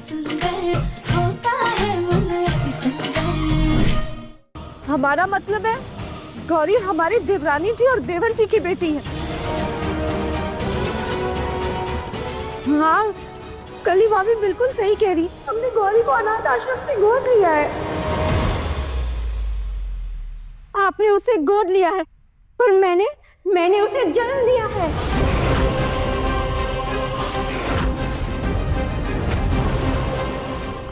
सुंदर होता है मन अति सुंदर। हमारा मतलब है गौरी हमारी देवरानी जी और देवर जी की बेटी है। हाँ, कली भाभी बिल्कुल सही कह रही। हमने गौरी को अनाथ आश्रम से गोद लिया है। आपने उसे गोद लिया है, पर मैंने उसे जन्म दिया है।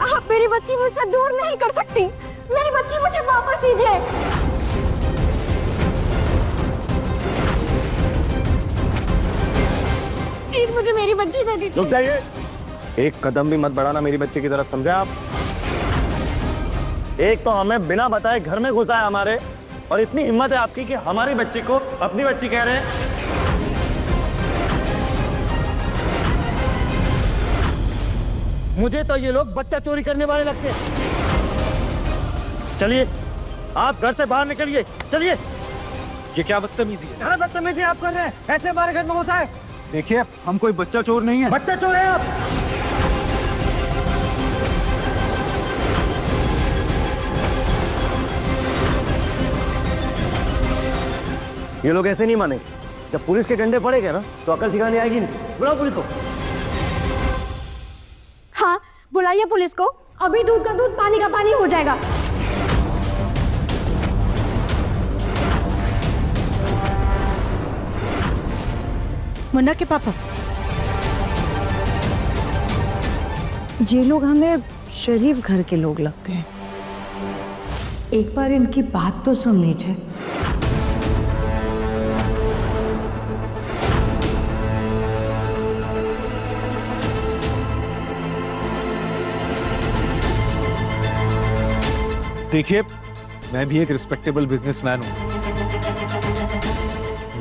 आप मेरी बच्ची मुझसे दूर नहीं कर सकती। मेरी बच्ची मुझे वापस दीजिए। प्लीज मुझे मेरी बच्ची दे दीजिए। रुक जाइए, एक कदम भी मत बढ़ाना मेरी बच्ची की तरफ, समझे आप? एक तो हमें बिना बताए घर में घुसा है हमारे, और इतनी हिम्मत है आपकी कि हमारी बच्ची को अपनी बच्ची कह रहे हैं। मुझे तो ये लोग बच्चा चोरी करने वाले लगते हैं। चलिए आप घर से बाहर निकलिए, चलिए। ये क्या बदतमीजी है? क्या बदतमीजी आप कर रहे हैं? ऐसे हमारे घर में घुसा है। देखिए, हम कोई बच्चा चोर नहीं है। बच्चा चोर है आप। ये लोग ऐसे नहीं माने। जब पुलिस के डंडे पड़ेंगे ना तो अकल ठिकाने आएगी नहीं। बुलाओ पुलिस को। हाँ, बुलाइए पुलिस को। अभी दूध का दूध पानी का पानी हो जाएगा। मुन्ना के पापा, ये लोग हमें शरीफ घर के लोग लगते हैं। एक बार इनकी बात तो सुन लीजिए। देखिए, मैं भी एक रिस्पेक्टेबल बिजनेसमैन हूं।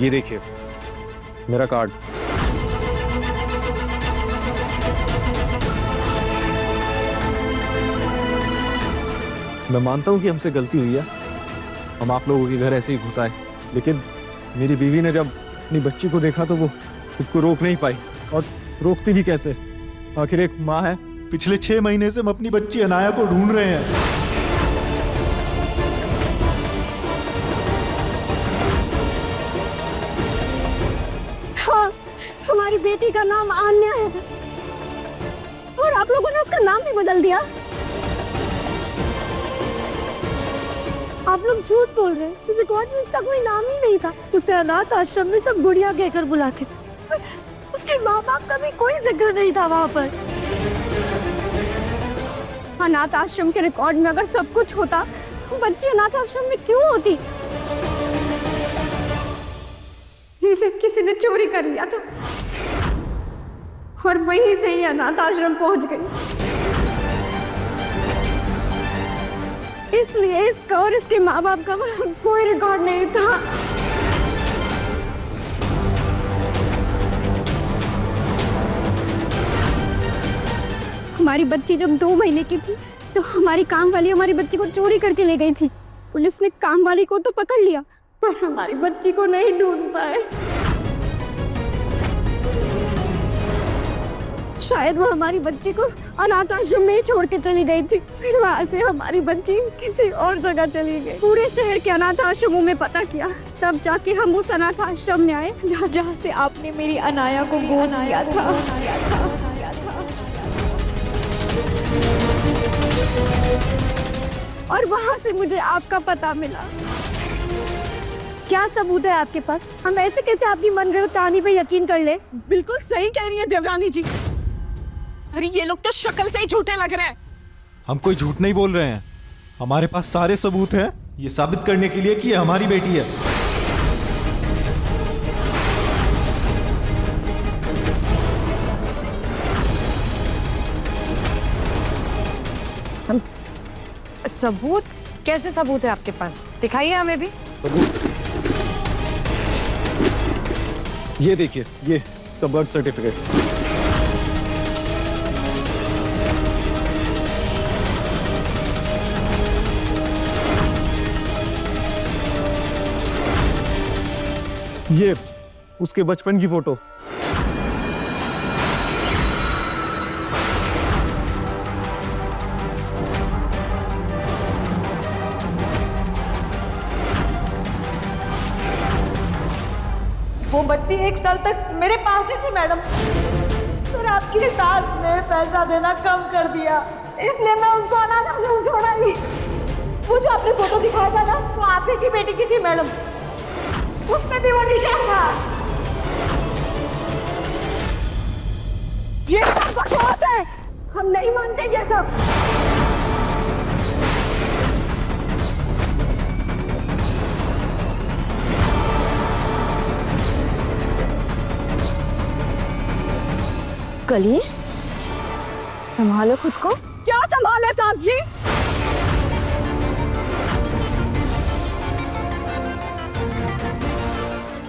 ये देखिए मेरा कार्ड। मैं मानता हूं कि हमसे गलती हुई है, हम आप लोगों के घर ऐसे ही घुसाए, लेकिन मेरी बीवी ने जब अपनी बच्ची को देखा तो वो खुद को रोक नहीं पाई, और रोकती भी कैसे? आखिर एक माँ है। पिछले 6 महीने से हम अपनी बच्ची अनाया को ढूंढ रहे हैं। हाँ, हमारी बेटी का नाम आन्या है, और आप लोगों ने उसका नाम भी बदल दिया। आप लोग झूठ बोल रहे हैं। रिकॉर्ड में इसका कोई नाम ही नहीं था। उसे अनाथ आश्रम में सब गुड़िया कहकर बुलाते थे। उसके माँ बाप का भी कोई जिक्र नहीं था वहाँ पर। अनाथ आश्रम के रिकॉर्ड में अगर सब कुछ होता, बच्ची अनाथ आश्रम में क्यों होती? इसे किसी ने चोरी कर लिया था, और वहीं से ही अनाथ आश्रम पहुंच गई। इसलिए इसका और इसके माँ बाप का कोई रिकॉर्ड नहीं था। हमारी बच्ची जब 2 महीने की थी तो हमारी काम वाली हमारी बच्ची को चोरी करके ले गई थी। पुलिस ने काम वाली को तो पकड़ लिया, पर हमारी बच्ची को नहीं ढूंढ पाए। शायद वो हमारी बच्ची को अनाथ आश्रम में ही छोड़ के चली गई थी। फिर वहां से हमारी बच्ची किसी और जगह चली गई। पूरे शहर के अनाथ आश्रमों में पता किया, तब जाके हम उस अनाथ आश्रम में आए जहाँ से आपने मेरी अनाया को गोद लिया था। और वहां से मुझे आपका पता मिला। क्या सबूत है आपके पास? हम ऐसे कैसे आपकी मनगढ़ंत कहानी पे यकीन कर ले? बिल्कुल सही कह रही है देवरानी जी। अरे ये लोग तो शक्ल से ही झूठे लग रहे हैं। हम कोई झूठ नहीं बोल रहे हैं, हमारे पास सारे सबूत हैं ये साबित करने के लिए कि ये हमारी बेटी है। सबूत? कैसे सबूत है आपके पास? दिखाइए हमें भी। ये देखिए, ये इसका बर्थ सर्टिफिकेट। ये उसके बचपन की फोटो। बच्ची 1 साल तक मेरे पास ही थी मैडम, फिर आपकी सास ने पैसा देना कम कर दिया, इसलिए मैं उसको अनाथ आश्रम छोड़ा ही। वो जो आपने फोटो दिखाया था ना, वो आप ही की बेटी की थी मैडम, उसमें भी वो निशान था। ये सब बकवास है, हम नहीं मानते ये सब। कली, संभालो खुद को। क्या संभाले सास जी?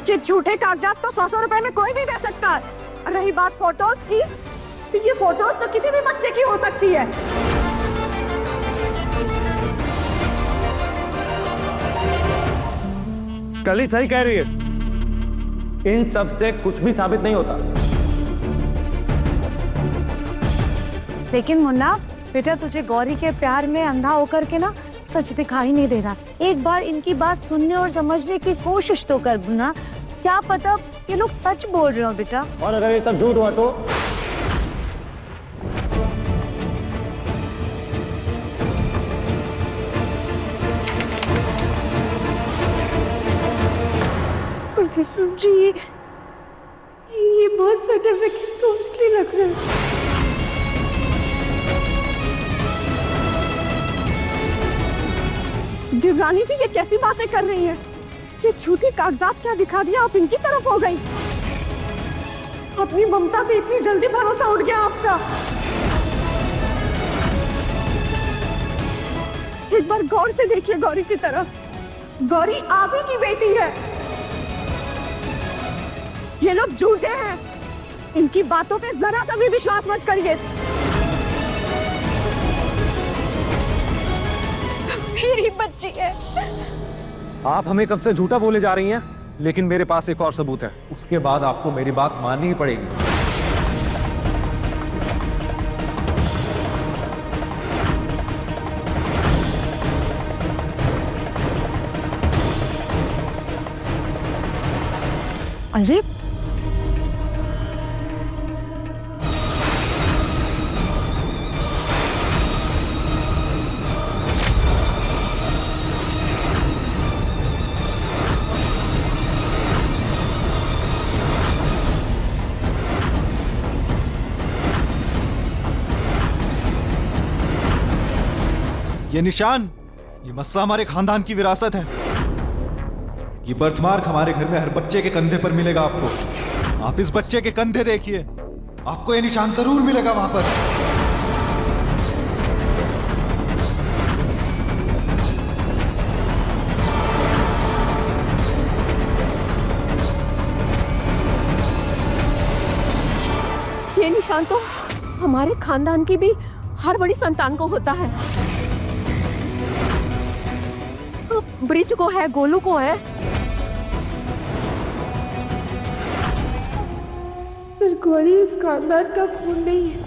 ये झूठे कागजात तो 100 रुपए में कोई भी दे सकता है। रही बात फोटोज की, तो ये फोटोज तो किसी भी बच्चे की हो सकती है। कली सही कह रही है, इन सब से कुछ भी साबित नहीं होता। लेकिन मुन्ना बेटा, तुझे गौरी के प्यार में अंधा होकर के ना सच दिखाई नहीं दे रहा। एक बार इनकी बात सुनने और समझने की कोशिश तो कर मुन्ना, क्या पता ये लोग सच बोल रहे हो बेटा। और अगर ये सब झूठ हुआ तो? जी ये बहुत सर्टिफिकेट कॉस्टली लग रहा है। देवरानी जी, ये कैसी बातें कर रही हैं? ये झूठे कागजात क्या दिखा दिया, आप इनकी तरफ हो गई। अपनी ममता से इतनी जल्दी भरोसा उठ गया आपका। एक बार गौर से देखिए गौरी की तरफ। गौरी आप ही की बेटी है। ये लोग झूठे हैं, इनकी बातों पे जरा सा भी विश्वास मत करिए। मेरी बच्ची है। आप हमें कब से झूठा बोले जा रही हैं, लेकिन मेरे पास एक और सबूत है। उसके बाद आपको मेरी बात माननी ही पड़ेगी। अरे ये निशान, ये मस्सा हमारे खानदान की विरासत है। ये बर्थमार्क हमारे घर में हर बच्चे के कंधे पर मिलेगा आपको। आप इस बच्चे के कंधे देखिए, आपको ये निशान जरूर मिलेगा वहां पर। ये निशान तो हमारे खानदान की भी हर बड़ी संतान को होता है। ब्रिज को है, गोलू को है, पर गौरी इस खानदान का खून नहीं है।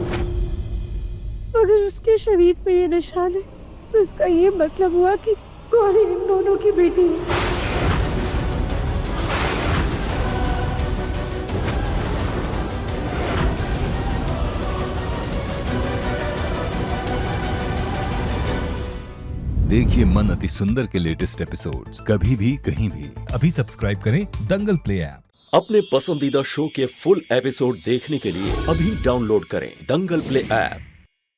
अगर उसके शरीर पे ये निशान है तो इसका ये मतलब हुआ कि गौरी इन दोनों की बेटी है। देखिए मन अति सुंदर के लेटेस्ट एपिसोड्स कभी भी कहीं भी। अभी सब्सक्राइब करें दंगल प्ले ऐप। अपने पसंदीदा शो के फुल एपिसोड देखने के लिए अभी डाउनलोड करें दंगल प्ले ऐप।